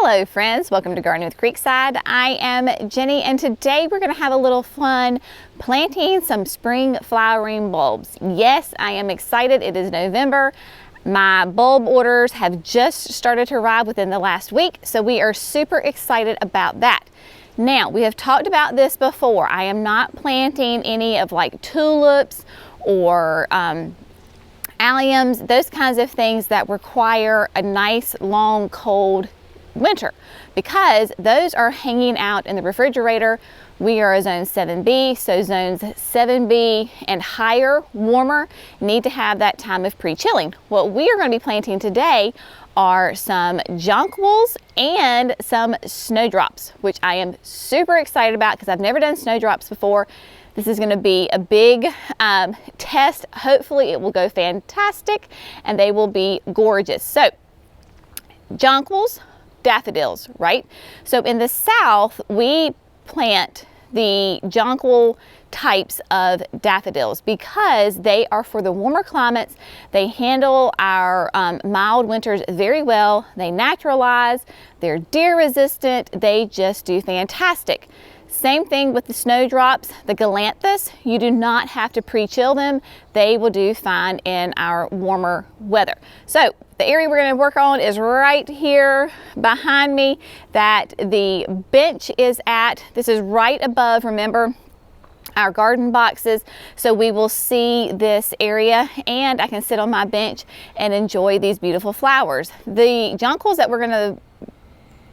Hello friends, welcome to Gardening with Creekside. I am Jenny and today we're going to have a little fun planting some spring flowering bulbs. Yes, I am excited. It is November. My bulb orders have just started to arrive within the last week, so we are super excited about that. Now, we have talked about this before. I am not planting any of like tulips or alliums, those kinds of things that require a nice long cold winter, because those are hanging out in the refrigerator. We are a zone 7B, so zones 7B and higher, warmer, need to have that time of pre-chilling. What we are going to be planting today are some jonquils and some snowdrops, which I am super excited about because I've never done snowdrops before. This is going to be a big test. Hopefully it will go fantastic and they will be gorgeous. So jonquils, daffodils, right? So in the south, we plant the jonquil types of daffodils because they are for the warmer climates. They handle our mild winters very well. They naturalize, they're deer resistant, they just do fantastic. Same thing with the snowdrops, the galanthus. You do not have to pre-chill them. They will do fine in our warmer weather. So the area we're going to work on is right here behind me that the bench is at. This is right above, remember, our garden boxes. So we will see this area and I can sit on my bench and enjoy these beautiful flowers. The jonquils that we're going to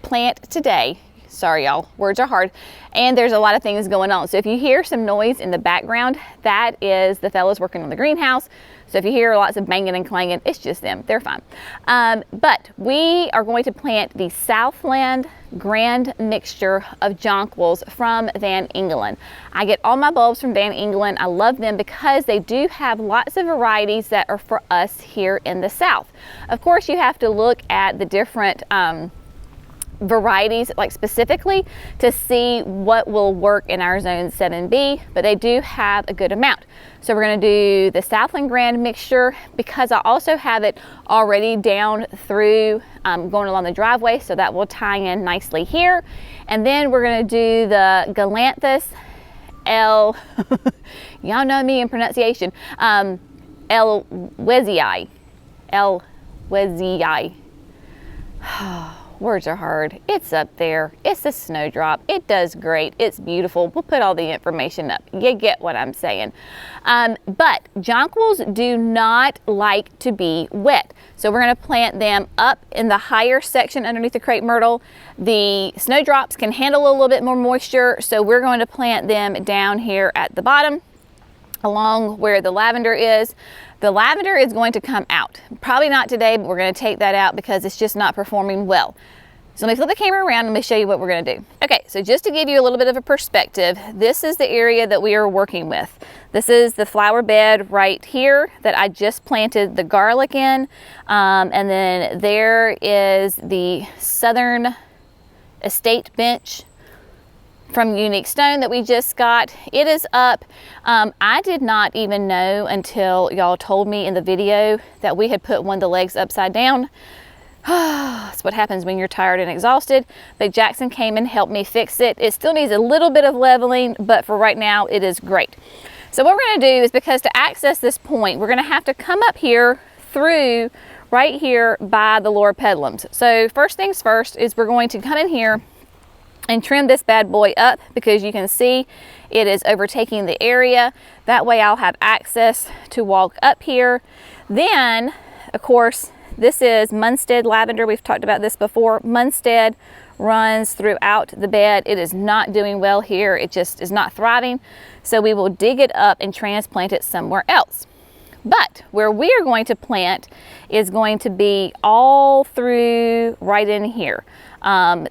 plant today, sorry y'all, words are hard, and there's a lot of things going on. So if you hear some noise in the background, that is the fellows working on the greenhouse. So if you hear lots of banging and clanging, it's just them, they're fine. But we are going to plant the Southland Grand Mixture of jonquils from Van Engelen. I get all my bulbs from Van Engelen. I love them because they do have lots of varieties that are for us here in the South. Of course, you have to look at the different varieties like specifically to see what will work in our zone 7B, but they do have a good amount. So we're going to do the Southland Grand Mixture because I also have it already down through going along the driveway, so that will tie in nicely here. And then we're going to do the galanthus y'all know me in pronunciation, Elwesii. Words are hard. It's up there. It's a snowdrop. It does great. It's beautiful. We'll put all the information up. You get what I'm saying. But jonquils do not like to be wet. So we're going to plant them up in the higher section underneath the crepe myrtle. The snowdrops can handle a little bit more moisture. So we're going to plant them down here at the bottom along where the lavender is. The lavender is going to come out. Probably not today, but we're going to take that out because it's just not performing well. So let me flip the camera around and let me show you what we're going to do. Okay, so just to give you a little bit of a perspective, this is the area that we are working with. This is the flower bed right here that I just planted the garlic in. And then there is the Southern Estate bench from Unique Stone that we just got. It is up. I did not even know until y'all told me in the video that we had put one of the legs upside down. That's what happens when you're tired and exhausted. But Jackson came and helped me fix it. It still needs a little bit of leveling, but for right now it is great. So what we're going to do is, because to access this point, we're going to have to come up here through right here by the loropetalums. So first things first is we're going to come in here and trim this bad boy up because you can see it is overtaking the area. That way I'll have access to walk up here. Then, of course, this is Munstead lavender. We've talked about this before. Munstead runs throughout the bed. It is not doing well here. It just is not thriving. So we will dig it up and transplant it somewhere else. But where we are going to plant is going to be all through right in here.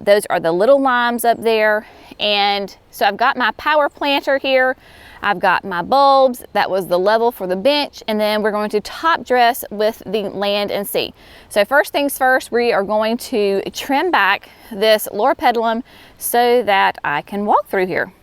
Those are the little limes up there. And so I've got my power planter here. I've got my bulbs. That was the level for the bench. And then we're going to top dress with the land and sea. So first things first, we are going to trim back this loropetalum so that I can walk through here.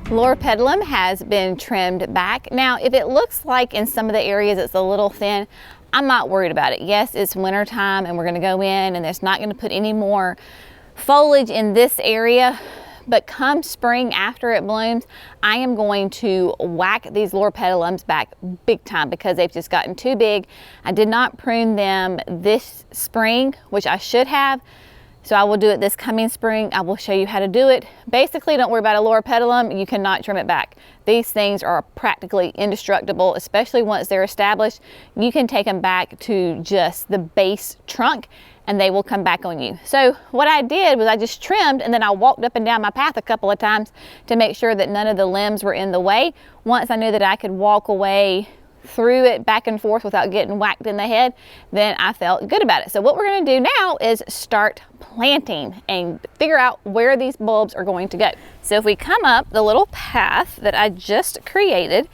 Loropetalum has been trimmed back. Now, if it looks like in some of the areas it's a little thin, I'm not worried about it. Yes, it's winter time and we're gonna go in and it's not gonna put any more foliage in this area, but come spring after it blooms, I am going to whack these Loropetalums back big time because they've just gotten too big. I did not prune them this spring, which I should have. So I will do it this coming spring. I will show you how to do it. Basically, don't worry about a Loropetalum. You cannot trim it back. These things are practically indestructible, especially once they're established. You can take them back to just the base trunk and they will come back on you. So what I did was I just trimmed and then I walked up and down my path a couple of times to make sure that none of the limbs were in the way. Once I knew that I could walk away through it back and forth without getting whacked in the head, then I felt good about it. So what we're going to do now is start planting and figure out where these bulbs are going to go. So if we come up the little path that I just created,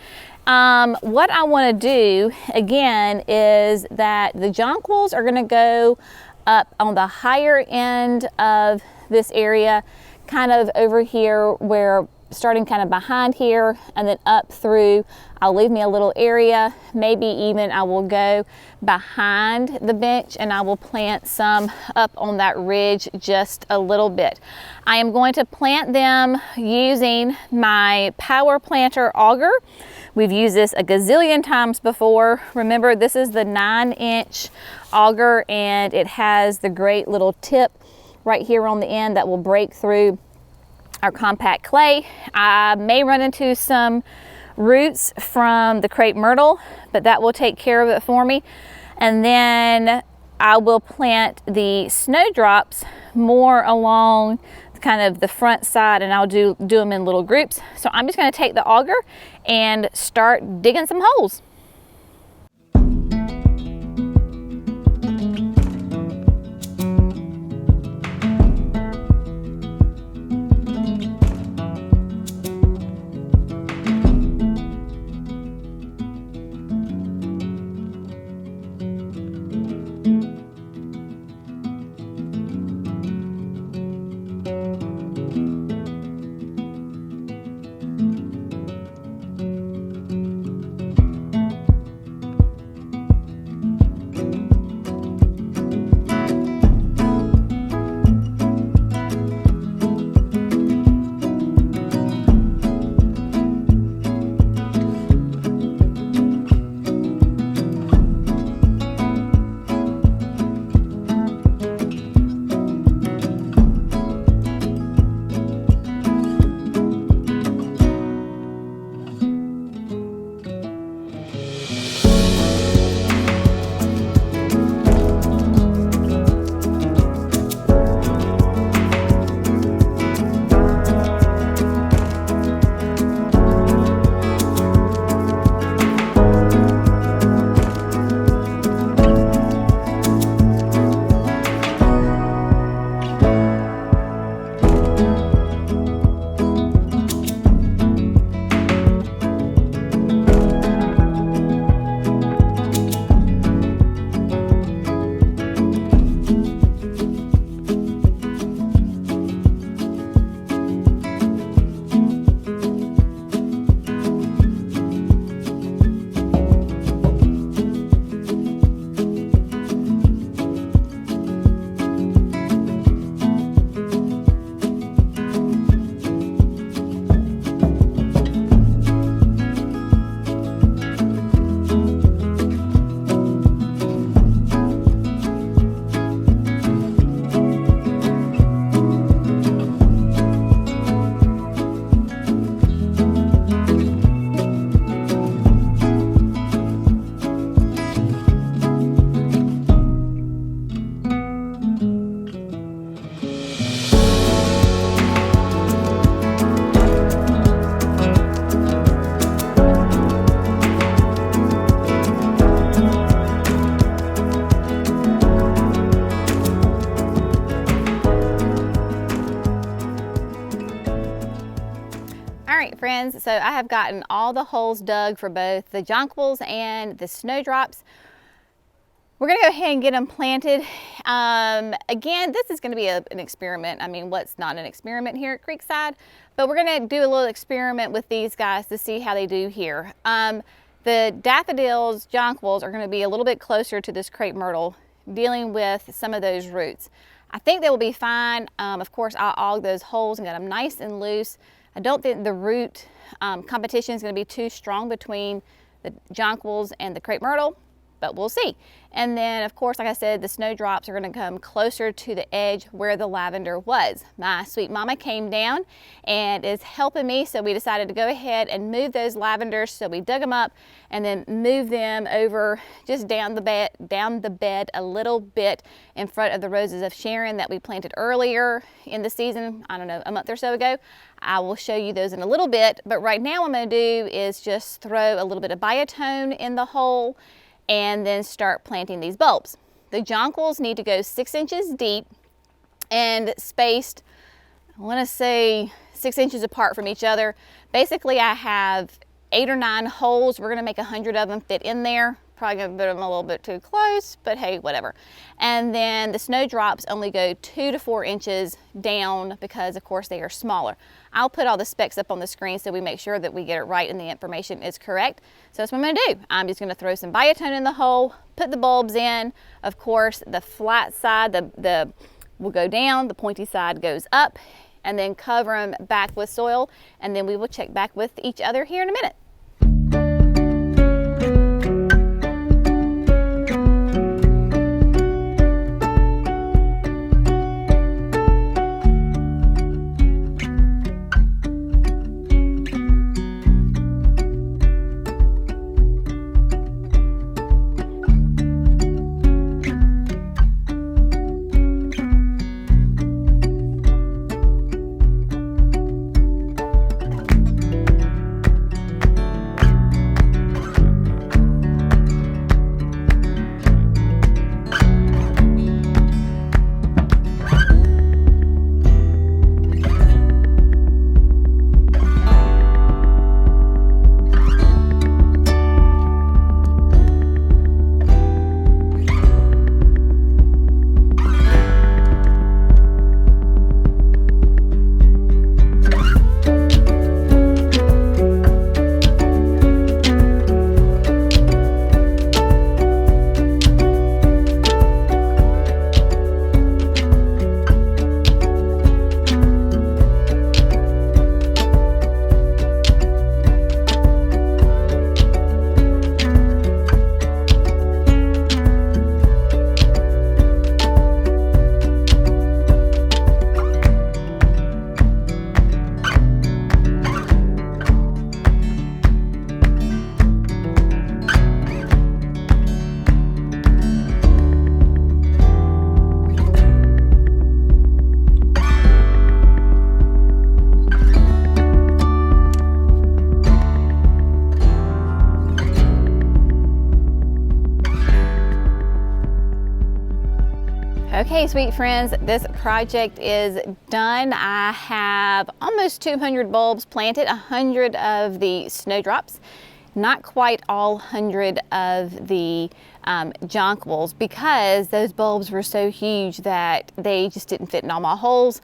what I want to do again is that the jonquils are going to go up on the higher end of this area, kind of over here where starting kind of behind here and then up through. I'll leave me a little area. Maybe even I will go behind the bench and I will plant some up on that ridge just a little bit. I am going to plant them using my power planter auger. We've used this a gazillion times before. Remember, this is the 9-inch auger and it has the great little tip right here on the end that will break through our compact clay. I may run into some roots from the crepe myrtle, but that will take care of it for me. And then I will plant the snowdrops more along kind of the front side, and I'll do them in little groups. So I'm just going to take the auger and start digging some holes. Friends, so I have gotten all the holes dug for both the jonquils and the snowdrops. We're gonna go ahead and get them planted. Again, this is gonna be an experiment. I mean, what's not an experiment here at Creekside? But we're gonna do a little experiment with these guys to see how they do here. The daffodils, jonquils are gonna be a little bit closer to this crepe myrtle, dealing with some of those roots. I think they will be fine. Of course, I'll aug those holes and get them nice and loose. I don't think the root competition is gonna be too strong between the jonquils and the crepe myrtle, but we'll see. And then, of course, like I said, the snowdrops are gonna come closer to the edge where the lavender was. My sweet mama came down and is helping me, so we decided to go ahead and move those lavenders. So we dug them up and then moved them over just down the bed a little bit in front of the roses of Sharon that we planted earlier in the season, I don't know, a month or so ago. I will show you those in a little bit, but right now what I'm gonna do is just throw a little bit of biotone in the hole and then start planting these bulbs. The jonquils need to go 6 inches deep and spaced, I wanna say 6 inches apart from each other. Basically, I have 8 or 9 holes. We're gonna make 100 of them fit in there. Probably gonna put them a little bit too close, but hey, whatever. And then the snowdrops only go 2 to 4 inches down because of course they are smaller. I'll put all the specs up on the screen so we make sure that we get it right and the information is correct. So that's what I'm gonna do. I'm just gonna throw some biotone in the hole, put the bulbs in. Of course, the flat side will go down, the pointy side goes up, and then cover them back with soil, and then we will check back with each other here in a minute. Okay, sweet friends, this project is done. I have almost 200 bulbs planted, 100 of the snowdrops, not quite all 100 of the jonquils, because those bulbs were so huge that they just didn't fit in all my holes.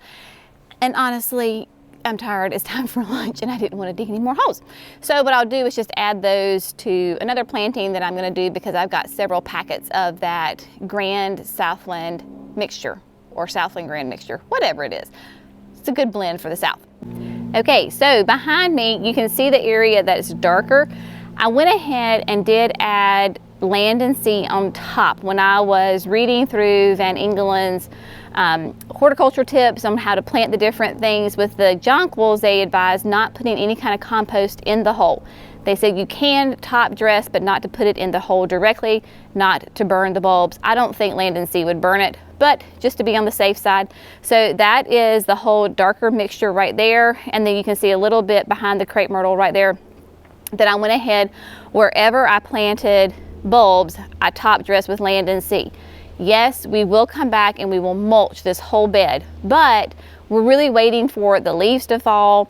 And honestly, I'm tired, it's time for lunch, and I didn't want to dig any more holes. So what I'll do is just add those to another planting that I'm going to do, because I've got several packets of that Grand Southland mixture, or Southland Grand mixture, whatever it is. It's a good blend for the South. Okay, so behind me, you can see the area that is darker. I went ahead and did add land and sea on top when I was reading through Van Engelen's horticulture tips on how to plant the different things. With the jonquils, they advise not putting any kind of compost in the hole. They said you can top dress, but not to put it in the hole directly, not to burn the bulbs. I don't think land and sea would burn it, but just to be on the safe side. So that is the whole darker mixture right there. And then you can see a little bit behind the crepe myrtle right there that I went ahead, wherever I planted bulbs, I top dressed with land and sea. Yes, we will come back and we will mulch this whole bed, but we're really waiting for the leaves to fall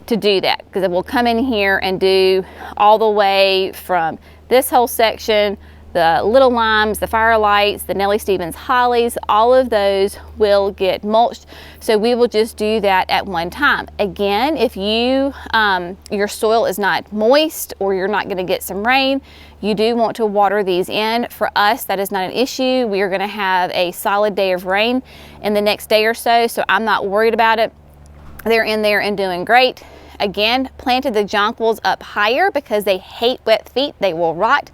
to do that, because we'll come in here and do all the way from this whole section the little limes, the firelights, the Nellie Stevens hollies, all of those will get mulched. So we will just do that at one time. Again, if you your soil is not moist or you're not going to get some rain, you do want to water these in. For us, that is not an issue. We are going to have a solid day of rain in the next day or so, so I'm not worried about it. They're in there and doing great. Again, planted the jonquils up higher because they hate wet feet. They will rot.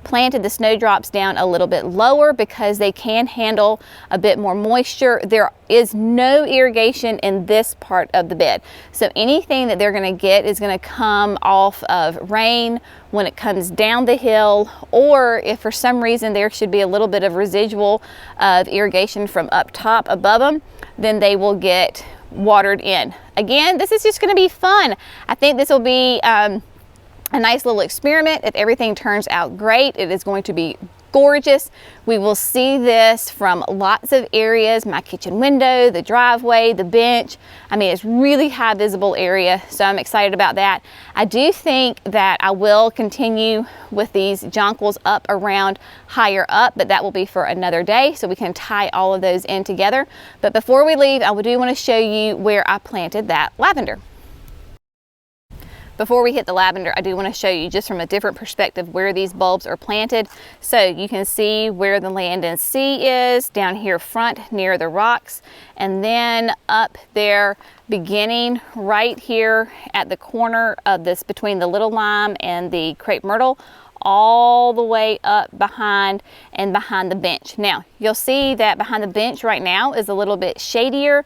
Planted the snowdrops down a little bit lower because they can handle a bit more moisture. There is no irrigation in this part of the bed. So anything that they're going to get is going to come off of rain when it comes down the hill, or if for some reason there should be a little bit of residual of irrigation from up top above them, then they will get watered in. Again, this is just going to be fun. I think this will be a nice little experiment. If everything turns out great, it is going to be gorgeous. We will see this from lots of areas, my kitchen window, the driveway, the bench. I mean, it's really high visible area, so I'm excited about that. I do think that I will continue with these jonquils up around higher up, but that will be for another day, so we can tie all of those in together. But before we leave, I do want to show you where I planted that lavender. Before we hit the lavender, I do want to show you just from a different perspective where these bulbs are planted. So you can see where the land and sea is, down here front near the rocks, and then up there beginning right here at the corner of this, between the little lime and the crepe myrtle, all the way up behind and behind the bench. Now, you'll see that behind the bench right now is a little bit shadier.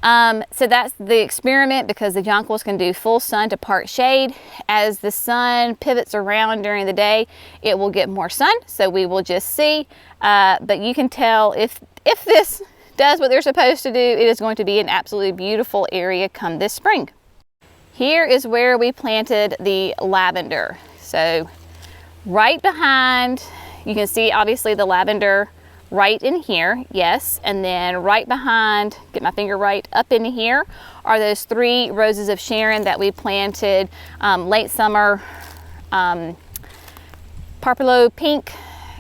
So that's the experiment, because the jonquils can do full sun to part shade. As the sun pivots around during the day, it will get more sun, so we will just see. But you can tell if this does what they're supposed to do, it is going to be an absolutely beautiful area come this spring. Here is where we planted the lavender. So right behind, you can see obviously the lavender right in here, yes, and then right behind, get my finger right up in here, are those 3 roses of Sharon that we planted late summer, Parpolo Pink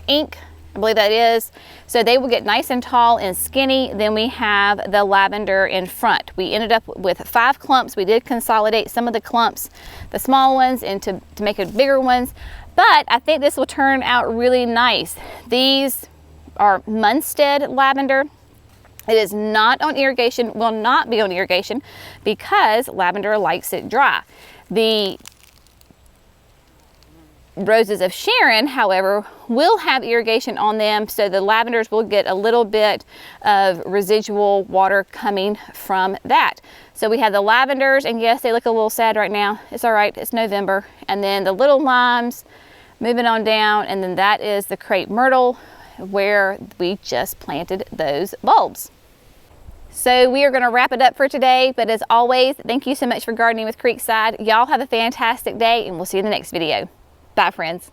Ink, I believe that is. So they will get nice and tall and skinny. Then we have the lavender in front. We ended up with 5 clumps. We did consolidate some of the clumps, the small ones, into to make it bigger ones, but I think this will turn out really nice. These are Munstead lavender. It is not on irrigation, will not be on irrigation, because lavender likes it dry. The roses of Sharon, however, will have irrigation on them, so the lavenders will get a little bit of residual water coming from that. So we have the lavenders, and yes, they look a little sad right now. It's all right, it's November. And then the little limes moving on down, and then that is the crepe myrtle, where we just planted those bulbs. So we are going to wrap it up for today, but as always, thank you so much for gardening with Creekside. Y'all have a fantastic day, and we'll see you in the next video. Bye, friends.